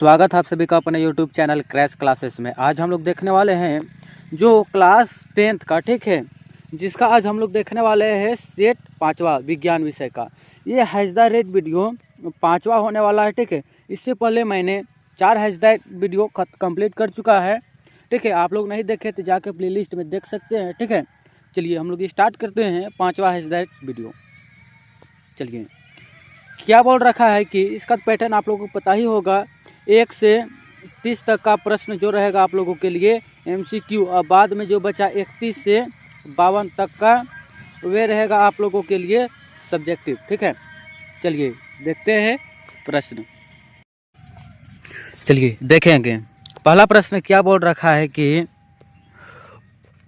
स्वागत है आप सभी का अपने YouTube चैनल क्रैश क्लासेस में। आज हम लोग देखने वाले हैं जो क्लास 10th का, ठीक है, जिसका आज हम लोग देखने वाले हैं सेट 5वां विज्ञान विषय का। ये हैज़ द रेट वीडियो 5वां होने वाला है, ठीक है। इससे पहले मैंने 4 हैज़ द वीडियो कंप्लीट कर चुका है, ठीक है। आप लोग नहीं देखे तो जाके प्लेलिस्ट में देख सकते हैं, ठीक है। चलिए हम लोग स्टार्ट करते हैं 5वां हैज़ द वीडियो। चलिए, क्या बोल रखा है कि इसका पैटर्न आप लोगों को पता ही होगा। 1 से 30 तक का प्रश्न जो रहेगा आप लोगों के लिए MCQ, और बाद में जो बचा 31 से 52 तक का वे रहेगा आप लोगों के लिए सब्जेक्टिव, ठीक है। चलिए देखते हैं प्रश्न। चलिए देखेंगे पहला प्रश्न क्या बोल रखा है कि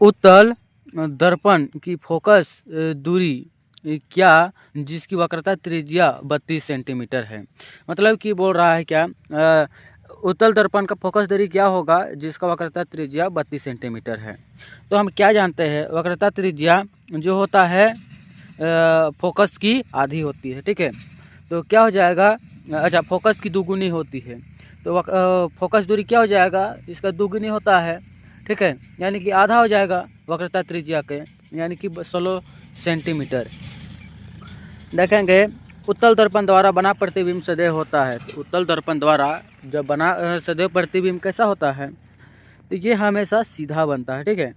उत्तल दर्पण की फोकस दूरी क्या जिसकी वक्रता त्रिज्या 32 सेंटीमीटर है। मतलब कि बोल रहा है क्या, उत्तल दर्पण का फोकस दूरी क्या होगा जिसका वक्रता त्रिज्या 32 सेंटीमीटर है। तो हम क्या जानते हैं, वक्रता त्रिज्या जो होता है फोकस की आधी होती है, ठीक है। तो क्या हो जाएगा, अच्छा फोकस की दुगुनी होती है, तो फोकस दूरी क्या हो जाएगा, इसका दुगुनी होता है, ठीक है। यानी कि आधा हो जाएगा वक्रता त्रिज्या के, यानी कि 16 सेंटीमीटर। देखेंगे उत्तल दर्पण द्वारा बना प्रतिबिंब सदैव होता है। तो उत्तल दर्पण द्वारा जब बना सदैव प्रतिबिंब कैसा होता है, तो ये हमेशा सीधा बनता है, ठीक है।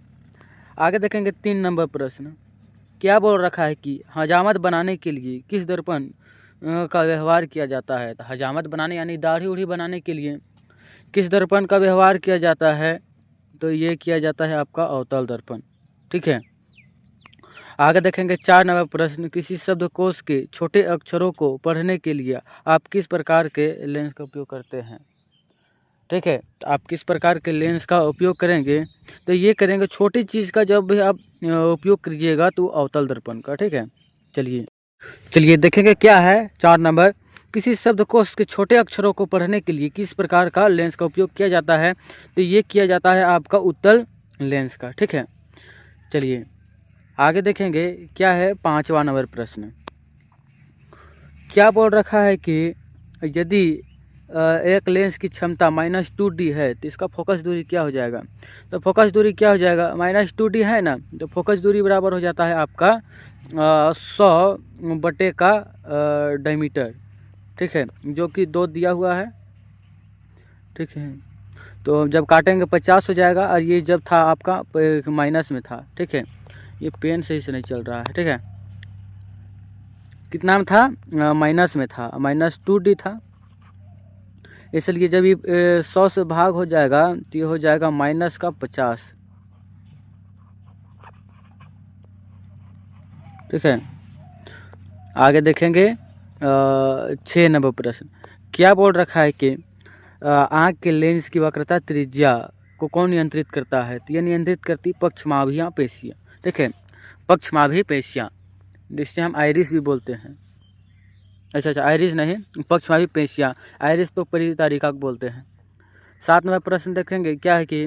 आगे देखेंगे 3 नंबर प्रश्न। क्या बोल रखा है कि हजामत बनाने के लिए किस दर्पण का व्यवहार किया जाता है। तो हजामत बनाने यानी दाढ़ी उढ़ी बनाने के लिए किस दर्पण का व्यवहार किया जाता है, तो ये किया जाता है आपका अवतल दर्पण, ठीक है। आगे देखेंगे 4 नंबर प्रश्न। किसी शब्दकोश के छोटे अक्षरों को पढ़ने के लिए आप किस प्रकार के लेंस का उपयोग करते हैं, ठीक है। तो आप किस प्रकार के लेंस का उपयोग करेंगे, तो ये करेंगे छोटी चीज़ का जब भी आप उपयोग कीजिएगा तो अवतल दर्पण का, ठीक है। चलिए देखेंगे क्या है 4 नंबर। किसी शब्दकोश के छोटे अक्षरों को पढ़ने के लिए किस प्रकार का लेंस का उपयोग किया जाता है, तो ये किया जाता है आपका उत्तल लेंस का, ठीक है। चलिए आगे देखेंगे क्या है 5वां नंबर प्रश्न। क्या बोल रखा है कि यदि एक लेंस की क्षमता -2D है तो इसका फोकस दूरी क्या हो जाएगा। तो फोकस दूरी क्या हो जाएगा, -2D है ना, तो फोकस दूरी बराबर हो जाता है आपका 100 बटे का डायमीटर, ठीक है, जो कि 2 दिया हुआ है, ठीक है। तो जब काटेंगे 50 हो जाएगा, और ये जब था आपका माइनस में था, ठीक है। ये पेन सही से नहीं चल रहा है, ठीक है। कितना में था, माइनस में था, -2D था, इसलिए जब ये 100 से भाग हो जाएगा तो ये हो जाएगा -50, ठीक है। आगे देखेंगे 6 नंबर प्रश्न। क्या बोल रखा है कि आँख के लेंस की वक्रता त्रिज्या को कौन नियंत्रित करता है, तो ये नियंत्रित करती पक्षमाभियाँ पेशियाँ, ठीक है। पक्षमाभी पेशियाँ, जिससे हम आइरिस भी बोलते हैं। अच्छा आइरिस नहीं, पक्षमाभी पेशियाँ, आइरिस तो परितारिका को बोलते हैं। 7 नंबर प्रश्न देखेंगे क्या है कि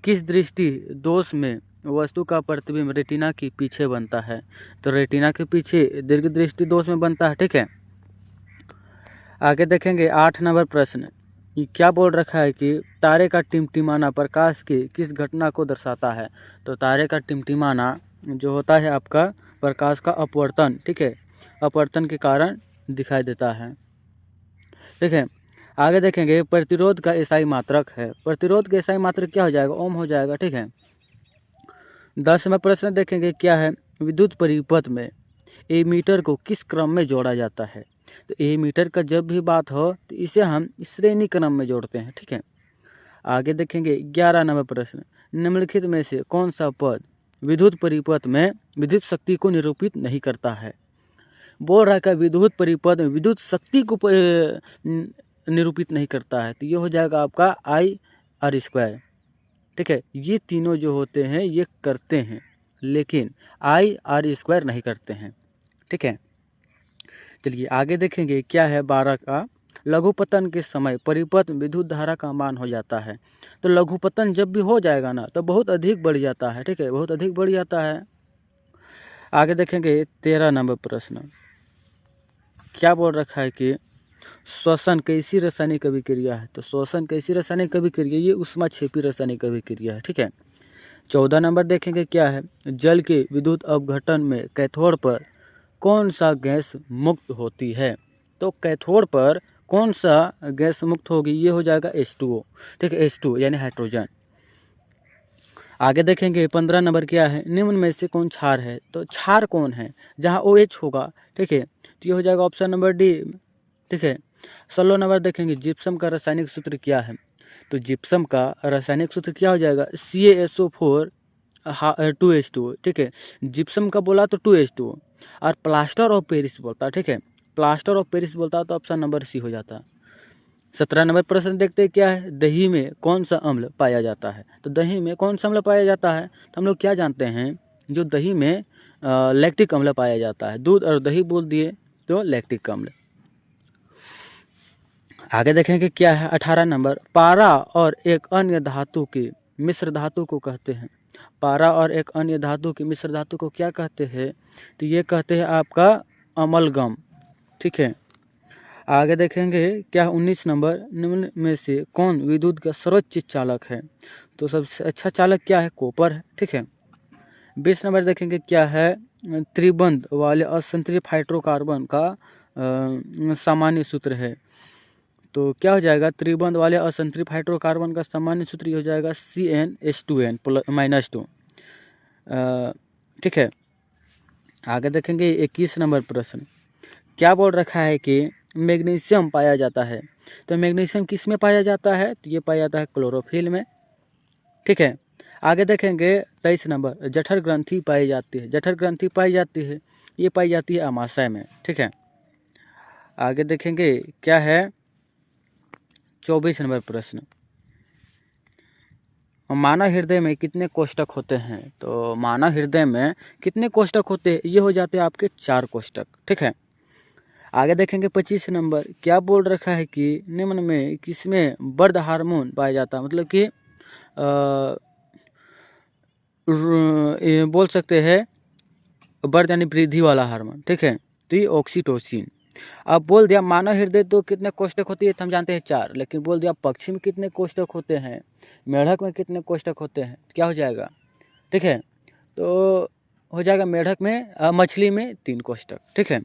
किस दृष्टि दोष में वस्तु का प्रतिबिंब रेटिना के पीछे बनता है। तो रेटिना के पीछे दीर्घ दृष्टि दोष में बनता है, ठीक है। आगे देखेंगे 8 नंबर प्रश्न। ये क्या बोल रखा है कि तारे का टिमटिमाना प्रकाश की किस घटना को दर्शाता है। तो तारे का टिमटिमाना जो होता है आपका प्रकाश का अपवर्तन, ठीक है, अपवर्तन के कारण दिखाई देता है, ठीक है। आगे देखेंगे प्रतिरोध का ईसाई मात्रक है। प्रतिरोध का ईसाई मात्रक क्या हो जाएगा, ओम हो जाएगा, ठीक है। 10 में प्रश्न देखेंगे क्या है, विद्युत परिपथ में एमीटर को किस क्रम में जोड़ा जाता है। तो एमीटर का जब भी बात हो तो इसे हम श्रेणी क्रम में जोड़ते हैं, ठीक है। आगे देखेंगे 11 नंबर प्रश्न। निम्नलिखित में से कौन सा पद विद्युत परिपथ में विद्युत शक्ति को निरूपित नहीं करता है। बोल रहा है कि विद्युत परिपथ में विद्युत शक्ति को निरूपित नहीं करता है, तो ये हो जाएगा आपका I/R², ठीक है। ये तीनों जो होते हैं ये करते हैं, लेकिन I/R² नहीं करते हैं, ठीक है। चलिए आगे देखेंगे क्या है 12 का। लघुपतन के समय परिपथ में विद्युत धारा का मान हो जाता है। तो लघुपतन जब भी हो जाएगा ना तो बहुत अधिक बढ़ जाता है, ठीक है, बहुत अधिक बढ़ जाता है। आगे देखेंगे 13 नंबर प्रश्न। क्या बोल रखा है कि श्वसन कैसी रासायनिक अभिक्रिया है? तो श्वसन कैसी रासायनिक अभिक्रिया, ये ऊष्माक्षेपी रासायनिक अभिक्रिया है। ठीक है। 14 नंबर देखेंगे क्या है, जल के विद्युत अपघटन में कैथोड पर कौन सा गैस मुक्त होती है? तो कैथोड पर कौन सा गैस मुक्त होगी? ये हो जाएगा H2O। ठीक है, H2O यानी हाइड्रोजन। आगे देखेंगे 15 नंबर क्या है, निम्न में से कौन क्षार है? तो क्षार कौन है? जहाँ OH होगा। ठीक है, तो ये हो जाएगा ऑप्शन नंबर डी। ठीक है। 16 नंबर देखेंगे, जिप्सम का रासायनिक सूत्र क्या है? तो जिप्सम का रासायनिक सूत्र क्या हो जाएगा? CaSO4 2H2O। ठीक है, जिप्सम का बोला तो 2H2O, और प्लास्टर ऑफ पेरिस बोलता है। ठीक है, प्लास्टर ऑफ पेरिस बोलता है तो ऑप्शन नंबर सी हो जाता है। 17 नंबर प्रश्न देखते हैं क्या है, दही में कौन सा अम्ल पाया जाता है? तो दही में कौन सा अम्ल पाया जाता है? तो हम लोग क्या जानते हैं, जो दही में लैक्टिक अम्ल पाया जाता है। दूध और दही बोल दिए तो लैक्टिक अम्ल। आगे देखेंगे क्या है 18 नंबर, पारा और एक अन्य धातु की मिश्र धातु को कहते हैं। पारा और एक अन्य धातु की मिश्र धातु को क्या कहते हैं? तो ये कहते हैं आपका अमलगम। ठीक है। आगे देखेंगे क्या 19 नंबर, निम्न में से कौन विद्युत का सर्वोच्च चालक है? तो सबसे अच्छा चालक क्या है? कॉपर है। ठीक है। 20 नंबर देखेंगे क्या है, त्रिबंध वाले असंतृप्त हाइड्रोकार्बन का सामान्य सूत्र है। तो क्या हो जाएगा, त्रिबंध वाले असंतृप्त हाइड्रोकार्बन का सामान्य सूत्र हो जाएगा CnH2n -2। ठीक है। आगे देखेंगे 21 नंबर प्रश्न, क्या बोल रखा है कि मैग्नीशियम पाया जाता है? तो मैग्नीशियम किस में पाया जाता है? तो ये पाया जाता है क्लोरोफिल में। ठीक है। आगे देखेंगे 23 नंबर, जठर ग्रंथि पाई जाती है। जठर ग्रंथि पाई जाती है, ये पाई जाती है अमाशय में। ठीक है। आगे देखेंगे क्या है 24 नंबर प्रश्न, मानव हृदय में कितने कोष्ठक होते हैं? तो मानव हृदय में कितने कोष्ठक होते हैं? ये हो जाते हैं आपके 4 कोष्ठक। ठीक है। आगे देखेंगे 25 नंबर, क्या बोल रखा है कि निम्न में किसमें बर्ध हार्मोन पाया जाता है? मतलब कि बोल सकते हैं बर्ध यानी वृद्धि वाला हार्मोन। ठीक है, तो ये ऑक्सीटोसिन। अब बोल दिया मानव हृदय तो कितने कोष्ठक होती है? तो हम जानते हैं 4, लेकिन बोल दिया पक्षी में कितने कोष्ठक होते हैं, मेढक में कितने कोष्ठक होते हैं, क्या हो जाएगा? ठीक है, तो हो जाएगा मेढक में मछली में 3 कोष्ठक। ठीक है।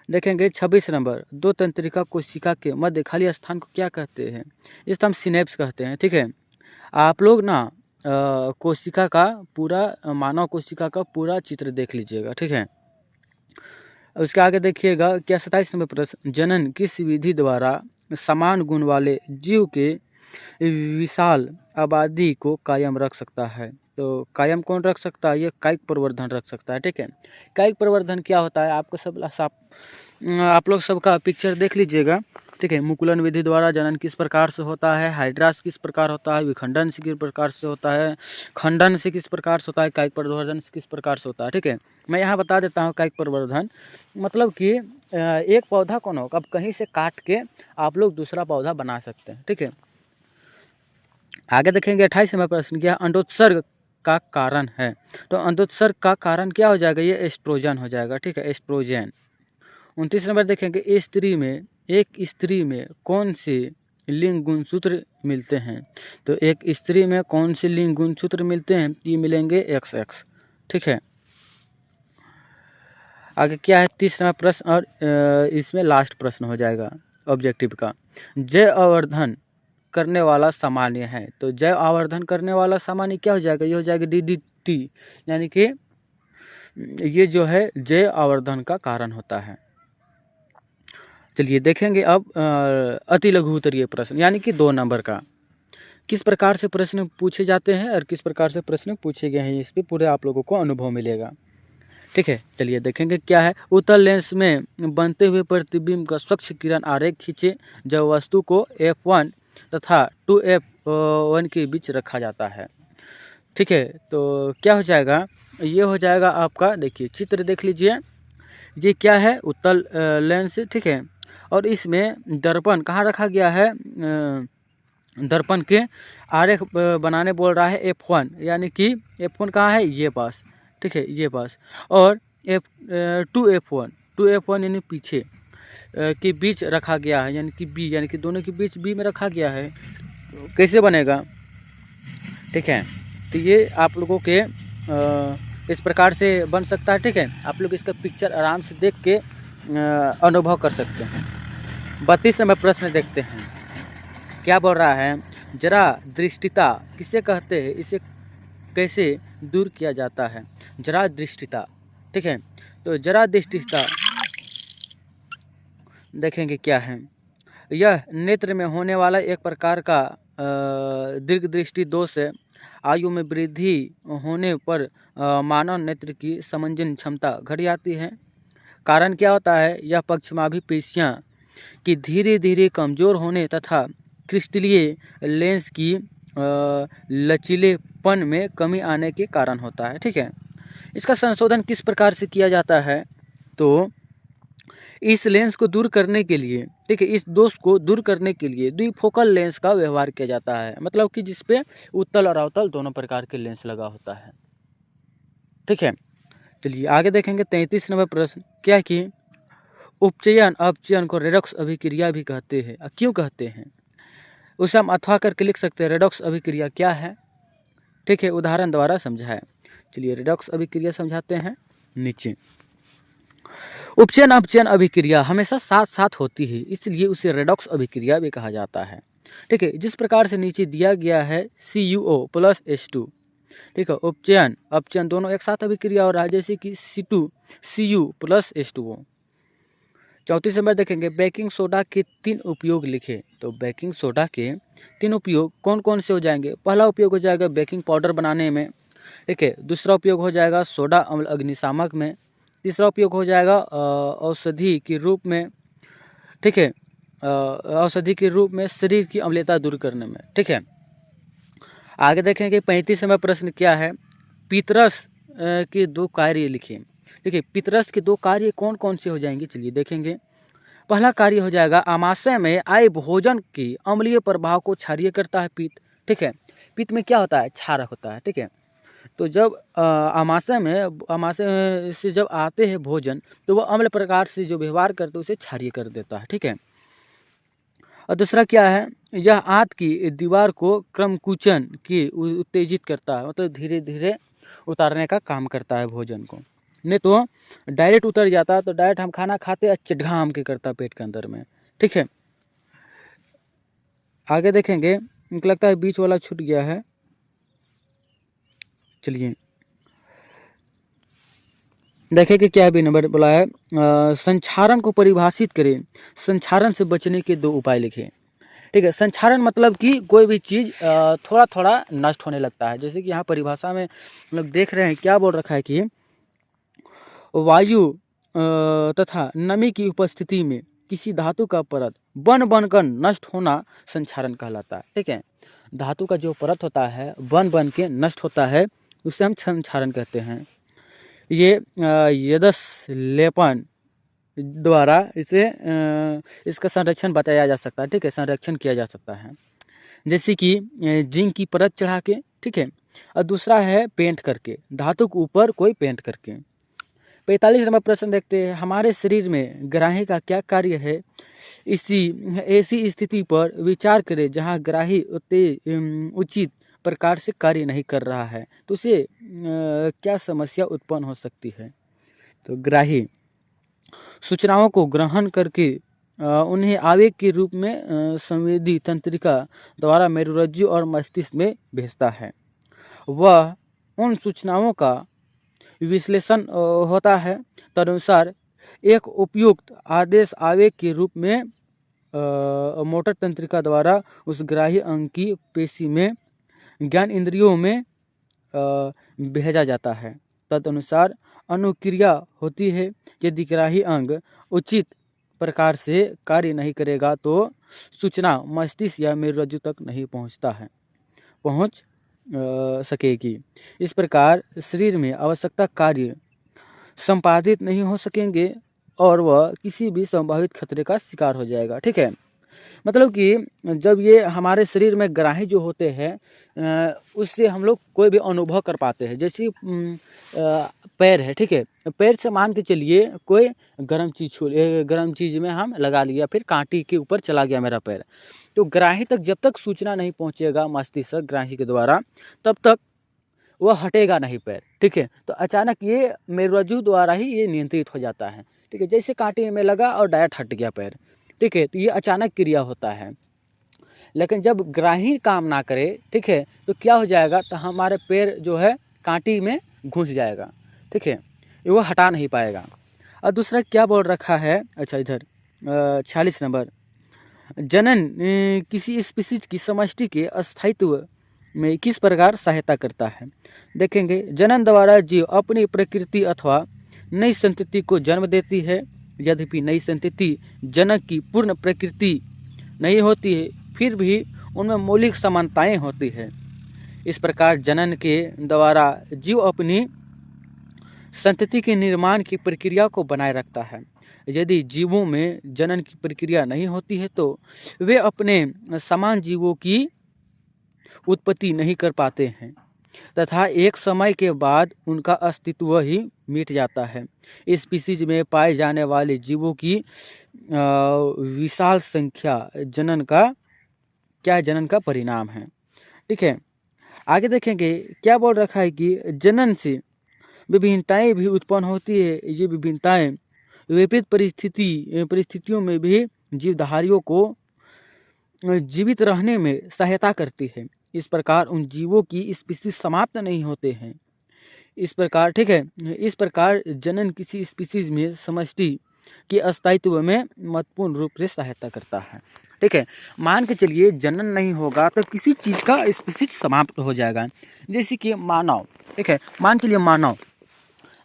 देखेंगे 26 नंबर, 2 तंत्रिका कोशिका के मध्य खाली स्थान को क्या कहते हैं? इसको हम सिनेप्स कहते हैं। ठीक है। आप लोग ना कोशिका का पूरा मानव कोशिका का पूरा चित्र देख लीजिएगा। ठीक है। उसके आगे देखिएगा क्या 27 नंबर प्रश्न, जनन किस विधि द्वारा समान गुण वाले जीव के विशाल आबादी को कायम रख सकता है? तो कायम कौन रख सकता है? ये कायिक प्रवर्धन रख सकता है। ठीक है। कायिक प्रवर्धन क्या होता है? आपको आप लोग सबका पिक्चर देख लीजिएगा। ठीक है। मुकुलन विधि द्वारा जनन किस प्रकार से होता है, हाइड्रास किस प्रकार होता है, विखंडन से किस प्रकार से होता है, खंडन से किस प्रकार से होता है, कायिक प्रवर्धन से किस प्रकार से होता है। ठीक है। मैं यहाँ बता देता हूँ कायिक प्रवर्धन मतलब कि एक पौधा कौन होगा, अब कहीं से काट के आप लोग दूसरा पौधा बना सकते हैं। ठीक है। आगे देखेंगे 28 नंबर प्रश्न, क्या अंडोत्सर्ग का कारण है? तो अंडोत्सर्ग का कारण क्या हो जाएगा? ये एस्ट्रोजन हो जाएगा। ठीक है, एस्ट्रोजन। 29 नंबर देखेंगे, एक स्त्री में कौन से लिंग गुणसूत्र मिलते हैं? तो एक स्त्री में कौन से लिंग गुणसूत्र मिलते हैं? ये मिलेंगे XX। ठीक है। आगे क्या है 30 नंबर प्रश्न, और इसमें लास्ट प्रश्न हो जाएगा ऑब्जेक्टिव का, जैव आवर्धन करने वाला सामान्य है। तो जैव आवर्धन करने वाला सामान्य क्या हो जाएगा? ये हो जाएगा DDT, यानी कि ये जो है जैव आवर्धन का कारण होता है। चलिए देखेंगे अब अति लघु उत्तरीय प्रश्न, यानी कि 2 नंबर का किस प्रकार से प्रश्न पूछे जाते हैं और किस प्रकार से प्रश्न पूछे गए हैं, इस पर पूरे आप लोगों को अनुभव मिलेगा। ठीक है। चलिए देखेंगे क्या है, उत्तल लेंस में बनते हुए प्रतिबिंब का स्वच्छ किरण आरेख खींचे जब वस्तु को F1 तथा 2F1 के बीच रखा जाता है। ठीक है, तो क्या हो जाएगा? ये हो जाएगा आपका, देखिए चित्र देख लीजिए, ये क्या है? उत्तल लेंस। ठीक है। और इसमें दर्पण कहाँ रखा गया है? दर्पण के आरेख बनाने बोल रहा है F1, यानी कि F1 कहाँ है? ये पास। ठीक है, ये पास। और 2F1 यानी पीछे। के बीच रखा गया है, यानी कि बी, यानी कि दोनों के बीच बी में रखा गया है, कैसे बनेगा? ठीक है, तो ये आप लोगों के इस प्रकार से बन सकता है। ठीक है, आप लोग इसका पिक्चर आराम से देख के अनुभव कर सकते हैं। 32 नंबर प्रश्न देखते हैं, क्या बोल रहा है? जरा दृष्टिता किसे कहते हैं, इसे कैसे दूर किया जाता है? जरा दृष्टिता। ठीक है, तो जरा दृष्टिता देखेंगे क्या है। यह नेत्र में होने वाला एक प्रकार का दीर्घ दृष्टि दोष है। आयु में वृद्धि होने पर मानव नेत्र की समंजन क्षमता घट जाती है। कारण क्या होता है? यह पक्षमाभि पेशियाँ की धीरे धीरे कमज़ोर होने तथा क्रिस्टलीय लेंस की लचीलेपन में कमी आने के कारण होता है। ठीक है, इसका संशोधन किस प्रकार से किया जाता है? तो इस लेंस को दूर करने के लिए, ठीक है, इस दोष को दूर करने के लिए द्विफोकल लेंस का व्यवहार किया जाता है, मतलब कि जिसपे उत्तल और अवतल दोनों प्रकार के लेंस लगा होता है। ठीक है, चलिए आगे देखेंगे 33 नंबर प्रश्न, क्या कि उपचयन अपचयन को रेडॉक्स अभिक्रिया भी कहते हैं। क्यों कहते हैं? उसे हम अथवा करके लिख सकते हैं। रेडॉक्स अभिक्रिया क्या है? ठीक है, उदाहरण द्वारा समझाएं। चलिए रेडॉक्स अभिक्रिया समझाते हैं। नीचे उपचयन अपचयन अभिक्रिया हमेशा साथ साथ होती है, इसलिए उसे रेडॉक्स अभिक्रिया भी कहा जाता है। ठीक है, जिस प्रकार से नीचे दिया गया है CuO प्लस H2, ठीक है, उपचयन अपचयन दोनों एक साथ अभिक्रिया हो रहा है, जैसे कि Cu प्लस H2O। 34 नंबर देखेंगे, बेकिंग सोडा के 3 उपयोग लिखे। तो बेकिंग सोडा के 3 उपयोग कौन कौन से हो जाएंगे? पहला उपयोग हो जाएगा बेकिंग पाउडर बनाने में। ठीक है, दूसरा उपयोग हो जाएगा सोडा अम्ल अग्निशामक में। तीसरा उपयोग हो जाएगा औषधि के रूप में। ठीक है, औषधि के रूप में शरीर की अम्लता दूर करने में। ठीक है, आगे देखेंगे 35 नंबर प्रश्न क्या है? पितरस के 2 कार्य लिखिए। ठीक है, पितरस के 2 कार्य कौन कौन से हो जाएंगे? चलिए देखेंगे। पहला कार्य हो जाएगा आमाशय में आए भोजन के अम्लीय प्रभाव को क्षारीय करता है पित्त। ठीक है, पित्त में क्या होता है? क्षारक होता है। ठीक है, तो जब आमाशय से जब आते हैं भोजन, तो वह अम्ल प्रकार से जो व्यवहार करते हैं उसे क्षारीय कर देता है। ठीक है, और दूसरा क्या है? यह आंत की दीवार को क्रमकुचन की उत्तेजित करता है, मतलब धीरे धीरे उतारने का काम करता है भोजन को। नहीं तो डायरेक्ट उतर जाता है, तो डायरेक्ट हम खाना खाते हैं, चिढ़ाम के करता है पेट के अंदर में। ठीक है, आगे देखेंगे, मुझे लगता है बीच वाला छूट गया है। चलिए देखें कि क्या भी नंबर बोला है। संक्षारण को परिभाषित करें। संक्षारण से बचने के 2 उपाय लिखें। ठीक है, संक्षारण मतलब कि कोई भी चीज़ थोड़ा थोड़ा नष्ट होने लगता है। जैसे कि यहाँ परिभाषा में हम लोग देख रहे हैं, क्या बोल रखा है कि वायु तथा नमी की उपस्थिति में किसी धातु का परत बनकर नष्ट होना संक्षारण कहलाता है। ठीक है, धातु का जो परत होता है बन के नष्ट होता है, उसे हम संक्षारण कहते हैं। ये यदस लेपन द्वारा इसे इसका संरक्षण बताया जा सकता है। ठीक है, संरक्षण किया जा सकता है, जैसे कि जिंक की परत चढ़ा के। ठीक है, और दूसरा है पेंट करके, धातु के ऊपर कोई पेंट करके। 45 नंबर प्रश्न देखते हैं, हमारे शरीर में ग्राही का क्या कार्य है? ऐसी स्थिति पर विचार करें जहाँ ग्राही उचित प्रकार से कार्य नहीं कर रहा है, तो उसे क्या समस्या उत्पन्न हो सकती है? तो ग्राही सूचनाओं को ग्रहण करके उन्हें आवेग के रूप में संवेदी तंत्रिका द्वारा मेरुरज्जु और मस्तिष्क में भेजता है। वह उन सूचनाओं का विश्लेषण होता है, तदनुसार एक उपयुक्त आदेश आवेग के रूप में मोटर तंत्रिका द्वारा उस ग्राही अंग की पेशी में ज्ञान इंद्रियों में भेजा जाता है। तदनुसार अनुक्रिया होती है। यदि ग्राही अंग उचित प्रकार से कार्य नहीं करेगा तो सूचना मस्तिष्क या मेरुरज्जु तक नहीं पहुंच सकेगी। इस प्रकार शरीर में आवश्यकता कार्य संपादित नहीं हो सकेंगे और वह किसी भी संभावित खतरे का शिकार हो जाएगा। ठीक है, मतलब कि जब ये हमारे शरीर में ग्राही जो होते हैं उससे हम लोग कोई भी अनुभव कर पाते हैं। जैसे पैर है, ठीक है, पैर से मान के चलिए कोई गर्म चीज़ में हम लगा लिया, फिर कांटे के ऊपर चला गया मेरा पैर, तो ग्राही तक जब तक सूचना नहीं पहुंचेगा मस्तिष्क ग्राही के द्वारा, तब तक वह हटेगा नहीं पैर, ठीक है। तो अचानक ये मेरुरज्जु द्वारा ही ये नियंत्रित हो जाता है, ठीक है। जैसे कांटे में लगा और डायरेक्ट हट गया पैर, ठीक है, तो ये अचानक क्रिया होता है। लेकिन जब ग्राही काम ना करे, ठीक है, तो क्या हो जाएगा, तो हमारे पैर जो है कांटी में घुस जाएगा, ठीक है, ये वो हटा नहीं पाएगा। और दूसरा क्या बोल रखा है, अच्छा इधर 46 नंबर, जनन किसी स्पीसीज की समष्टि के अस्थायित्व में किस प्रकार सहायता करता है। देखेंगे, जनन द्वारा जीव अपनी प्रकृति अथवा नई संतति को जन्म देती है। यद्यपि नई संतति जनक की पूर्ण प्रकृति नहीं होती है, फिर भी उनमें मौलिक समानताएं होती है। इस प्रकार जनन के द्वारा जीव अपनी संतति के निर्माण की प्रक्रिया को बनाए रखता है। यदि जीवों में जनन की प्रक्रिया नहीं होती है तो वे अपने समान जीवों की उत्पत्ति नहीं कर पाते हैं तथा एक समय के बाद उनका अस्तित्व ही मिट जाता है। इस स्पीसीज में पाए जाने वाले जीवों की विशाल संख्या जनन का परिणाम है, ठीक है। आगे देखेंगे क्या बोल रखा है कि जनन से विभिन्नताएं भी उत्पन्न होती है। ये विभिन्नताएं विपरीत परिस्थितियों में भी जीवधारियों को जीवित रहने में सहायता करती है। इस प्रकार उन जीवों की स्पीसीज समाप्त नहीं होते हैं। इस प्रकार, ठीक है, इस प्रकार जनन किसी स्पीसीज में समष्टि के अस्थायित्व में महत्वपूर्ण रूप से सहायता करता है, ठीक है। मान के चलिए जनन नहीं होगा तो किसी चीज़ का स्पीसीज समाप्त हो जाएगा। जैसे कि मानव, ठीक है, मान के लिए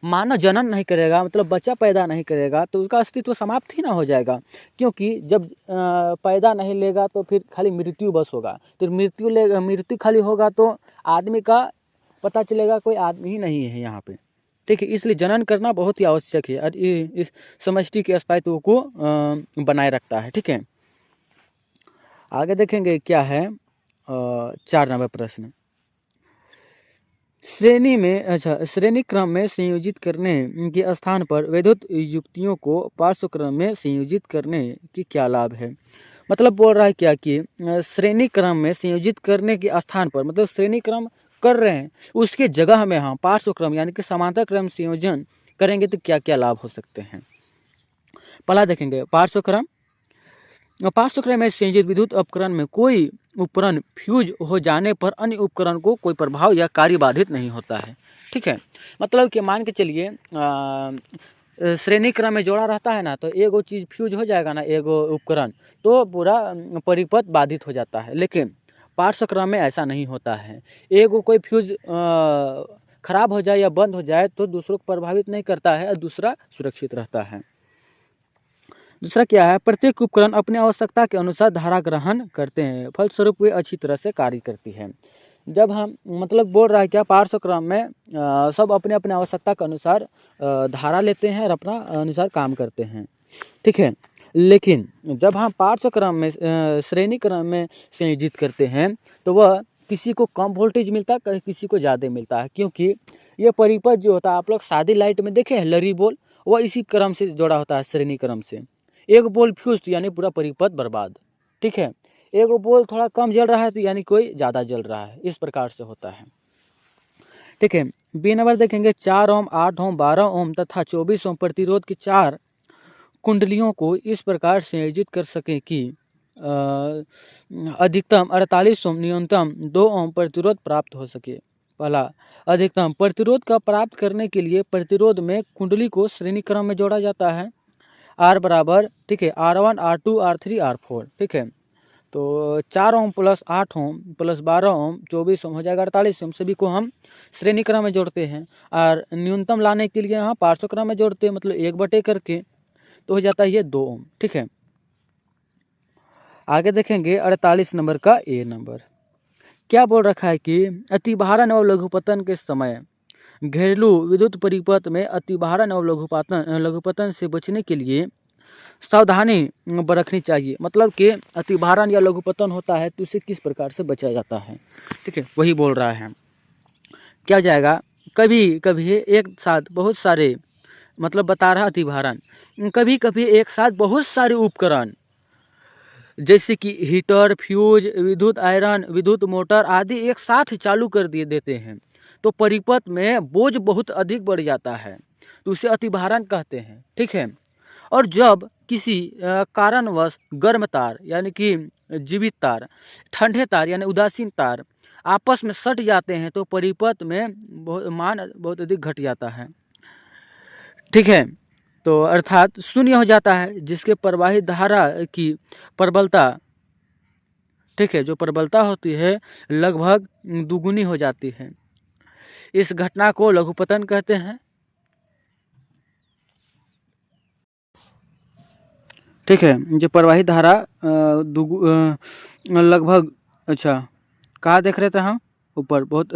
मानव जनन नहीं करेगा, मतलब बच्चा पैदा नहीं करेगा, तो उसका अस्तित्व समाप्त ही ना हो जाएगा। क्योंकि जब पैदा नहीं लेगा तो फिर खाली मृत्यु बस होगा, फिर मृत्यु खाली होगा तो आदमी का पता चलेगा कोई आदमी ही नहीं है यहाँ पे, ठीक है। इसलिए जनन करना बहुत ही आवश्यक है और इस समष्टि के अस्तित्व को बनाए रखता है, ठीक है। आगे देखेंगे क्या है 4 नंबर प्रश्न, श्रेणी क्रम में संयोजित करने के स्थान पर वैद्युत युक्तियों को पार्श्व क्रम में संयोजित करने की क्या लाभ है। मतलब बोल रहा है क्या कि श्रेणी क्रम में संयोजित करने के स्थान पर, मतलब श्रेणी क्रम कर रहे हैं उसके जगह में हम पार्श्व क्रम यानी कि समांतर क्रम संयोजन करेंगे तो क्या क्या लाभ हो सकते हैं। पहला देखेंगे पार्श्व क्रम में संयोजित विद्युत उपकरण में कोई उपकरण फ्यूज हो जाने पर अन्य उपकरण को कोई प्रभाव या कार्य बाधित नहीं होता है, ठीक है। मतलब कि मान के चलिए श्रेणी क्रम में जोड़ा रहता है ना, तो एगो चीज़ फ्यूज हो जाएगा ना, एगो उपकरण, तो पूरा परिपथ बाधित हो जाता है। लेकिन पार्श्व क्रम में ऐसा नहीं होता है। एगो कोई फ्यूज खराब हो जाए या बंद हो जाए तो दूसरों को प्रभावित नहीं करता है और दूसरा सुरक्षित रहता है। दूसरा क्या है, प्रत्येक उपकरण अपनी आवश्यकता के अनुसार धारा ग्रहण करते हैं, फलस्वरूप वे अच्छी तरह से कार्य करती है। जब हम, मतलब बोल रहा है क्या, पार्श्व क्रम में सब अपने अपने आवश्यकता के अनुसार धारा लेते हैं और अपना अनुसार काम करते हैं, ठीक है। लेकिन जब हम पार्श्व क्रम में श्रेणी क्रम में संयोजित करते हैं तो वह किसी को कम वोल्टेज मिलता है, किसी को ज़्यादा मिलता है। क्योंकि ये परिपथ जो होता है, आप लोग सादी लाइट में देखे हैं लरी बोल, वह इसी क्रम से जोड़ा होता है, श्रेणी क्रम से। एक बोल फ्यूज तो यानी पूरा परिपथ बर्बाद, ठीक है। एक बोल थोड़ा कम जल रहा है तो यानी कोई ज़्यादा जल रहा है, इस प्रकार से होता है, ठीक है। बी नंबर देखेंगे, 4 ओम, 8 ओम, 12 ओम तथा 24 ओम प्रतिरोध की 4 कुंडलियों को इस प्रकार संयोजित कर सकें कि अधिकतम 48 ओम, न्यूनतम 2 ओम प्रतिरोध प्राप्त हो सके। पहला, अधिकतम प्रतिरोध का प्राप्त करने के लिए प्रतिरोध में कुंडली को श्रेणी क्रम में जोड़ा जाता है। R बराबर, ठीक है, R1, R2, R3, R4, ठीक है। तो 4 ओम प्लस 8 ओम प्लस 12 ओम 24 ओम हो जाएगा 48 ओम। सभी को हम श्रेणी क्रम में जोड़ते हैं और न्यूनतम लाने के लिए यहाँ पार्श्व क्रम में जोड़ते हैं, मतलब 1/2 करके, तो हो जाता है ये 2 ओम, ठीक है। आगे देखेंगे 48 नंबर का ए नंबर, क्या बोल रखा है कि अतिभारण और लघुपतन के समय घरेलू विद्युत परिपथ में अतिभारण और लघुपतन से बचने के लिए सावधानी बरतनी चाहिए। मतलब कि अतिभारण या लघुपतन होता है तो उसे किस प्रकार से बचा जाता है, ठीक है, वही बोल रहा है। क्या हो जाएगा, कभी कभी एक साथ बहुत सारे, मतलब बता रहा अतिभारण, कभी कभी एक साथ बहुत सारे उपकरण जैसे कि हीटर, फ्यूज, विद्युत आयरन, विद्युत मोटर आदि एक साथ चालू कर दिए देते हैं तो परिपथ में बोझ बहुत अधिक बढ़ जाता है, तो उसे अतिभारण कहते हैं, ठीक है। और जब किसी कारणवश गर्म तार यानी कि जीवित तार, ठंडे तार यानी उदासीन तार आपस में सट जाते हैं तो परिपथ में मान बहुत अधिक घट जाता है, ठीक है। तो अर्थात शून्य हो जाता है, जिसके प्रवाहित धारा की प्रबलता, ठीक है, जो प्रबलता होती है लगभग दुगुनी हो जाती है। इस घटना को लघुपतन कहते हैं, ठीक है। जो प्रवाहित धारा लगभग, अच्छा कहाँ देख रहे थे हम, ऊपर बहुत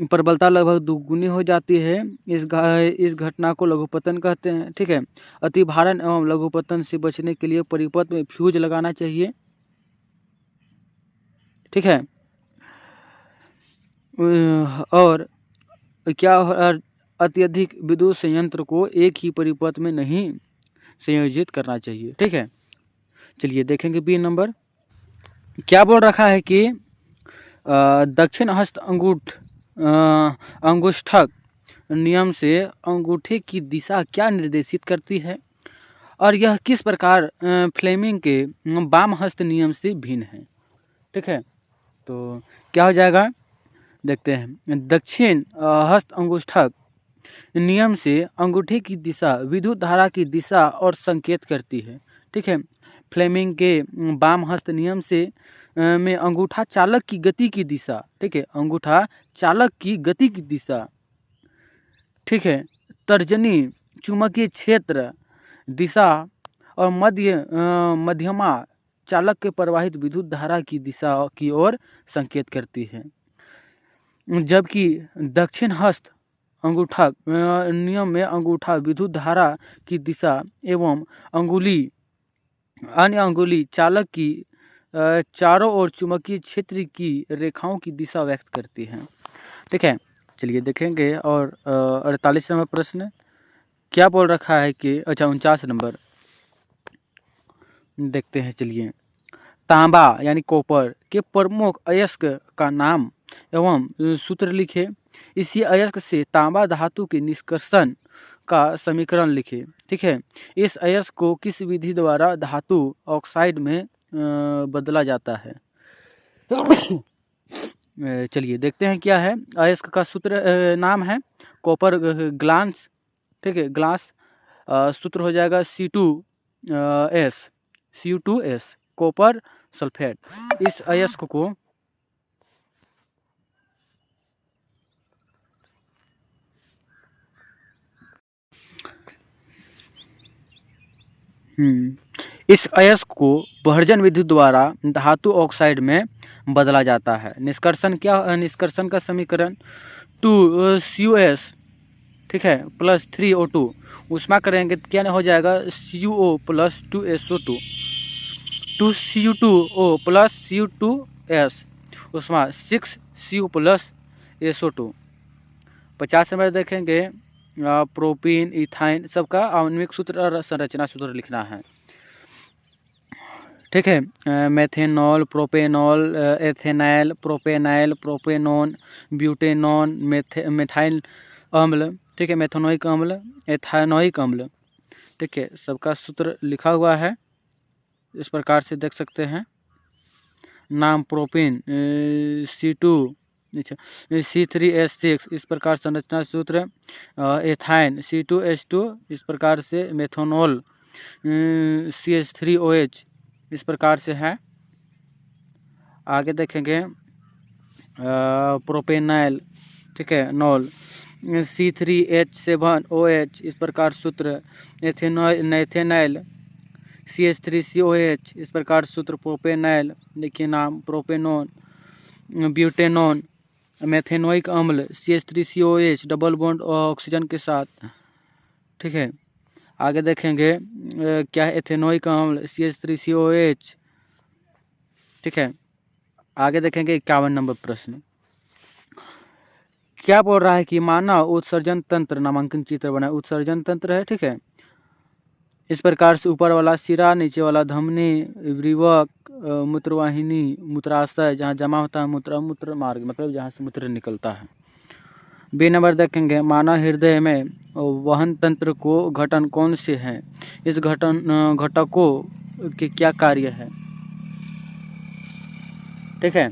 प्रबलता लगभग दुगुनी हो जाती है। इस घटना को लघुपतन कहते हैं, ठीक है। अतिभारण एवं लघुपतन से बचने के लिए परिपथ में फ्यूज लगाना चाहिए, ठीक है। और क्या, अत्यधिक विद्युत संयंत्र को एक ही परिपथ में नहीं संयोजित करना चाहिए, ठीक है। चलिए देखेंगे बी नंबर। क्या बोल रखा है कि दक्षिण हस्त अंगुष्ठक नियम से अंगूठे की दिशा क्या निर्देशित करती है और यह किस प्रकार फ्लेमिंग के वाम हस्त नियम से भिन्न है, ठीक है। तो क्या हो जाएगा, देखते हैं। दक्षिण हस्त अंगुष्ठक नियम से अंगूठे की दिशा विद्युत धारा की दिशा और संकेत करती है, ठीक है। फ्लेमिंग के वाम हस्त नियम से में अंगूठा चालक की गति की दिशा, ठीक है, अंगूठा चालक की गति की दिशा, ठीक है, तर्जनी चुंबकीय क्षेत्र दिशा और मध्यमा चालक के प्रवाहित विद्युत धारा की दिशा की ओर संकेत करती है। जबकि दक्षिण हस्त अंगूठा नियम में अंगूठा विद्युत धारा की दिशा एवं अन्य अंगुली चालक की चारों ओर चुंबकीय क्षेत्र की रेखाओं की दिशा व्यक्त करती है, ठीक है। चलिए देखेंगे। और 48 नंबर प्रश्न क्या बोल रखा है कि, अच्छा 49 नंबर देखते हैं। चलिए, तांबा यानी कॉपर के प्रमुख अयस्क का नाम एवं सूत्र लिखे। इसी अयस्क से तांबा धातु के निष्कर्षण का समीकरण लिखे, ठीक है। इस अयस्क को किस विधि द्वारा धातु ऑक्साइड में बदला जाता है। चलिए देखते हैं क्या है। अयस्क का सूत्र नाम है कॉपर ग्लास, ठीक है, ग्लास। सूत्र हो जाएगा Cu2S कॉपर सल्फेट। इस अयस्क को इस अयस्क को बर्जन विधि द्वारा धातु ऑक्साइड में बदला जाता है। निष्कर्षण क्या, निष्कर्षण का समीकरण 2Cus, ठीक है, प्लस 3O2 उसमें करेंगे तो क्या हो जाएगा, CO plus 2SO2, 2Cu2O plus Cu2S उसमें 6Cu प्लस SO2। 50 नंबर देखेंगे। प्रोपीन, इथाइन सबका आणविक सूत्र और संरचना सूत्र लिखना है, ठीक है। Methanol, propanol, ethanol, propenyl, propanone, butanone, methyl अम्ल, ठीक है, मेथेनोइक अम्ल, एथेनोइक अम्ल, ठीक है, सबका सूत्र लिखा हुआ है, इस प्रकार से देख सकते हैं। नाम प्रोपेन C2, अच्छा C3H6, इस प्रकार संरचना सूत्र। एथाइन C2H2, इस प्रकार से। मेथेनॉल CH3OH, इस प्रकार से है। आगे देखेंगे। प्रोपेनाइल, ठीक है, नॉल C3H7OH, इस प्रकार सूत्र। एथेनाइल CH3COH, इस प्रकार सूत्र। प्रोपेनाइल देखिए नाम, प्रोपेनोन, ब्यूटेनोन, मेथेनोइक अम्ल CH3COH डबल बॉन्ड ऑक्सीजन के साथ, ठीक है। आगे देखेंगे क्या है एथेनोइक अम्ल CH3COH। ठीक है, आगे देखेंगे 51 नंबर प्रश्न। क्या बोल रहा है कि मानव उत्सर्जन तंत्र नामांकन चित्र बनाए। उत्सर्जन तंत्र है, ठीक है, इस प्रकार से ऊपर वाला सिरा, नीचे वाला धमनी, विवृक, मूत्रवाहिनी, मूत्राशय जहाँ जमा होता है, मूत्र मार्ग मतलब जहाँ से मूत्र निकलता है। बी नंबर देखेंगे मानव हृदय में वहन तंत्र को घटन कौन से हैं, इस घटकों के क्या कार्य है। ठीक है,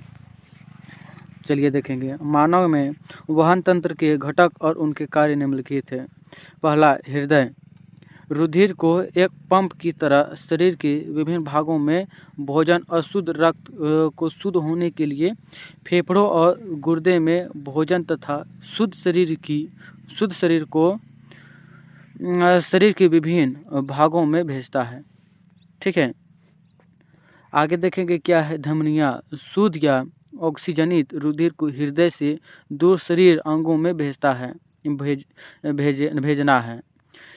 चलिए देखेंगे मानव में वहन तंत्र के घटक और उनके कार्य निम्नलिखित है। पहला, हृदय रुधिर को एक पंप की तरह शरीर के विभिन्न भागों में भोजन अशुद्ध रक्त को शुद्ध होने के लिए फेफड़ों और गुर्दे में भोजन तथा शुद्ध शरीर को शरीर के विभिन्न भागों में भेजता है। ठीक है, आगे देखेंगे क्या है धमनियाँ शुद्ध या ऑक्सीजनित रुधिर को हृदय से दूर शरीर अंगों में भेजना है।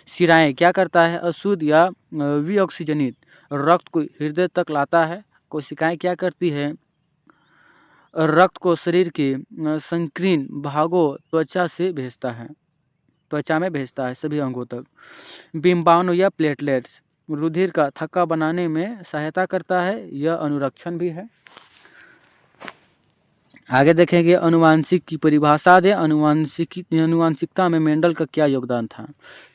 शिराएं क्या करता है, अशुद्ध या विऑक्सीजनित रक्त को हृदय तक लाता है। कोशिकाएं क्या करती है, रक्त को शरीर के संकीर्ण भागों त्वचा में भेजता है सभी अंगों तक। बिंबाणु या प्लेटलेट्स रुधिर का थक्का बनाने में सहायता करता है, यह अनुरक्षण भी है। आगे देखेंगे अनुवांशिक की परिभाषा दे। अनुवांशिकता में मेंडल का क्या योगदान था,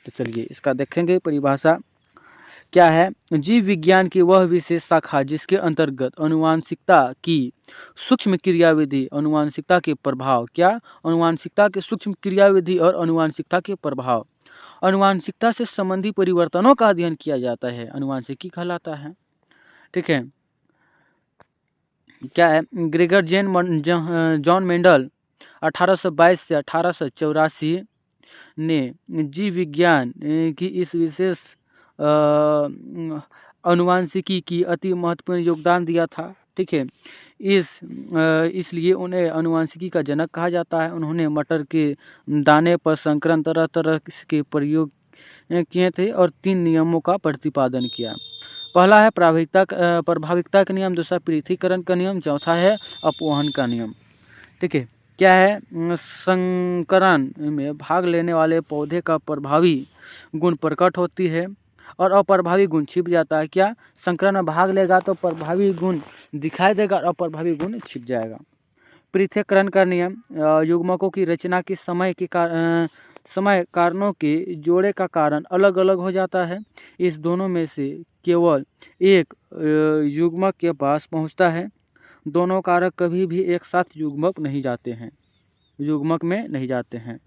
तो चलिए इसका देखेंगे परिभाषा क्या है। जीव विज्ञान की वह विशेष शाखा जिसके अंतर्गत अनुवांशिकता की सूक्ष्म क्रियाविधि, अनुवांशिकता के प्रभाव, क्या अनुवांशिकता के सूक्ष्म क्रियाविधि और अनुवांशिकता के प्रभाव, अनुवांशिकता से संबंधी परिवर्तनों का अध्ययन किया जाता है, अनुवांशिकी कहलाता है। ठीक है, क्या है ग्रेगर जॉन मेंडल 1822 से 1884 ने जीव विज्ञान की इस विशेष अनुवांशिकी की अति महत्वपूर्ण योगदान दिया था। ठीक है, इसलिए उन्हें अनुवांशिकी का जनक कहा जाता है। उन्होंने मटर के दाने पर संकरण तरह तरह के प्रयोग किए थे और 3 नियमों का प्रतिपादन किया। पहला है प्रभाविकता का नियम, दूसरा पृथक्करण का नियम, चौथा है अपवहन का नियम। ठीक है, क्या है संकरण में भाग लेने वाले पौधे का प्रभावी गुण प्रकट होती है और अप्रभावी गुण छिप जाता है। क्या संकरण में भाग लेगा तो प्रभावी गुण दिखाई देगा और अप्रभावी गुण छिप जाएगा। पृथक्करण का नियम युग्मकों की रचना के समय कारणों के जोड़े का कारण अलग अलग हो जाता है। इस दोनों में से केवल एक युग्मक के पास पहुंचता है। दोनों कारक कभी भी एक साथ युग्मक में नहीं जाते हैं।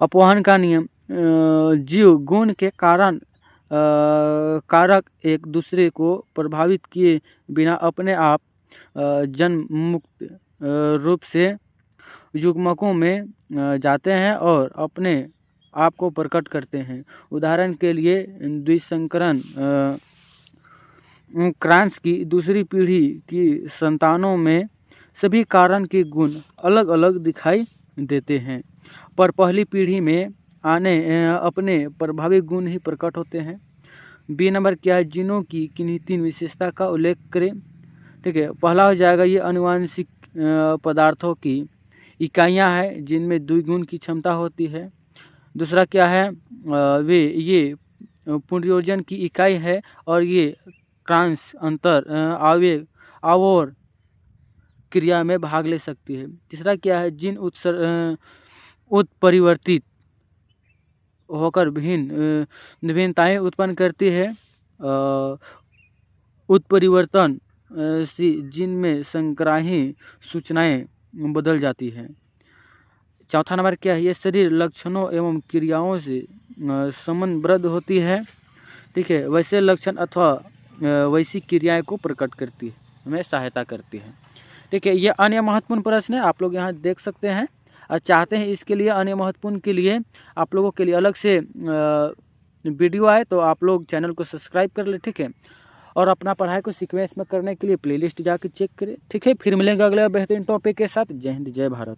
अपवहन का नियम जीव गुण के कारण कारक एक दूसरे को प्रभावित किए बिना अपने आप जन्म मुक्त रूप से युग्मकों में जाते हैं और अपने आप को प्रकट करते हैं। उदाहरण के लिए द्विसंकरण क्रॉस की दूसरी पीढ़ी की संतानों में सभी कारण के गुण अलग अलग दिखाई देते हैं, पर पहली पीढ़ी में अपने प्रभावी गुण ही प्रकट होते हैं। बी नंबर क्या है, जीनों की किन्हीं 3 विशेषता का उल्लेख करें। ठीक है, पहला हो जाएगा ये अनुवांशिक पदार्थों की इकाइयां हैं जिनमें द्विगुण की क्षमता होती है। दूसरा क्या है, ये पुनर्योजन की इकाई है और ये क्रॉस अंतर आवर्त क्रिया में भाग ले सकती है। तीसरा क्या है, जीन उत्परिवर्तित होकर विभिन्नताएं उत्पन्न करती है। उत्परिवर्तन से जीन में संग्राही सूचनाएं बदल जाती हैं। चौथा नंबर क्या है, ये शरीर लक्षणों एवं क्रियाओं से संबंधबद्ध होती है। ठीक है, वैसे लक्षण अथवा वैसी क्रियाएं को प्रकट करती है, हमें सहायता करती है। ठीक है, ये अन्य महत्वपूर्ण प्रश्न है, आप लोग यहाँ देख सकते हैं। और चाहते हैं इसके लिए अन्य महत्वपूर्ण के लिए आप लोगों के लिए अलग से वीडियो आए तो आप लोग चैनल को सब्सक्राइब कर ले। ठीक है, और अपना पढ़ाई को सीक्वेंस में करने के लिए प्लेलिस्ट जाकर चेक करें। ठीक है, फिर मिलेंगे अगले बेहतरीन टॉपिक के साथ। जय हिंद, जय भारत।